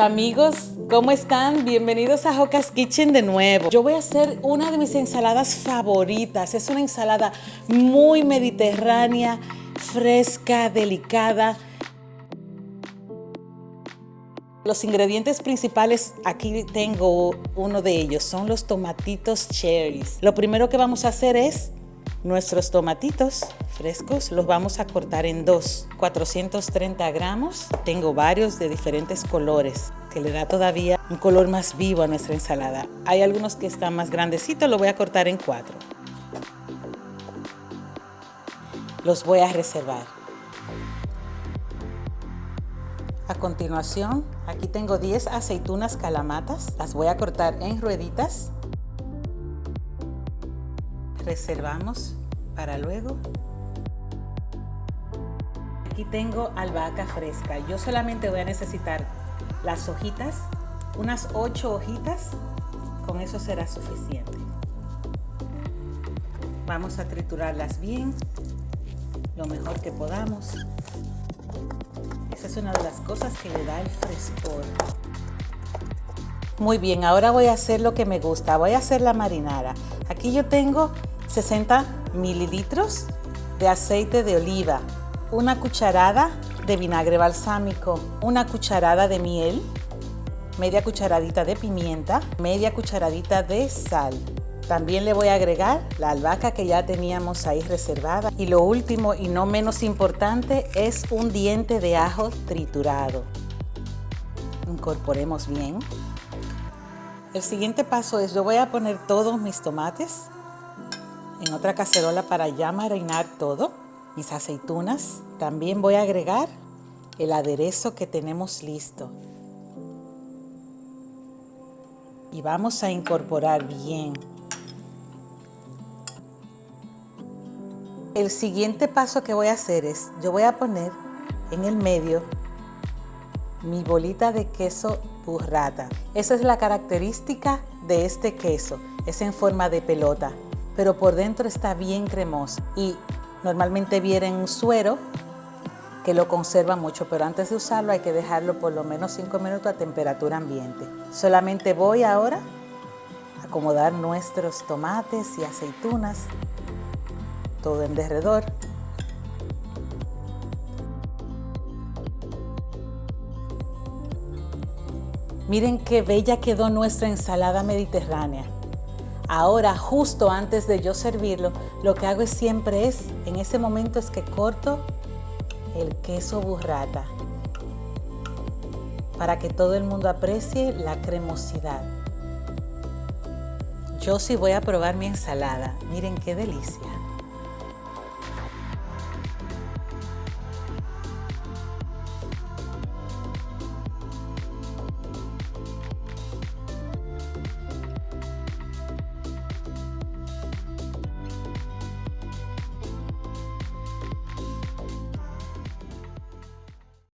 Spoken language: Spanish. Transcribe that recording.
Amigos, ¿cómo están? Bienvenidos a Joca's Kitchen de nuevo. Yo voy a hacer una de mis ensaladas favoritas. Es una ensalada muy mediterránea, fresca, delicada. Los ingredientes principales, aquí tengo uno de ellos, son los tomatitos cherries. Lo primero que vamos a hacer es nuestros tomatitos frescos, los vamos a cortar en dos, 430 gramos. Tengo varios de diferentes colores, que le da todavía un color más vivo a nuestra ensalada. Hay algunos que están más grandecitos, lo voy a cortar en 4. Los voy a reservar. A continuación, aquí tengo 10 aceitunas calamatas. Las voy a cortar en rueditas. Reservamos para luego. Aquí tengo albahaca fresca. Yo solamente voy a necesitar las hojitas, unas 8 hojitas. Con eso será suficiente. Vamos a triturarlas bien, lo mejor que podamos. Esa es una de las cosas que le da el frescor. Muy bien, ahora voy a hacer lo que me gusta. Voy a hacer la marinara. Aquí yo tengo 60 mililitros de aceite de oliva, una cucharada de vinagre balsámico, una cucharada de miel, media cucharadita de pimienta, media cucharadita de sal. También le voy a agregar la albahaca que ya teníamos ahí reservada. Y lo último y no menos importante es un diente de ajo triturado. Incorporemos bien. El siguiente paso es, yo voy a poner todos mis tomates en otra cacerola para ya marinar todo, mis aceitunas. También voy a agregar el aderezo que tenemos listo. Y vamos a incorporar bien. El siguiente paso que voy a hacer es, yo voy a poner en el medio mi bolita de queso burrata. Esa es la característica de este queso, es en forma de pelota, pero por dentro está bien cremoso y normalmente viene un suero que lo conserva mucho, pero antes de usarlo hay que dejarlo por lo menos 5 minutos a temperatura ambiente. Solamente voy ahora a acomodar nuestros tomates y aceitunas, todo en derredor. Miren qué bella quedó nuestra ensalada mediterránea. Ahora, justo antes de yo servirlo, lo que hago siempre es, en ese momento es que corto el queso burrata para que todo el mundo aprecie la cremosidad. Yo sí voy a probar mi ensalada. Miren qué delicia.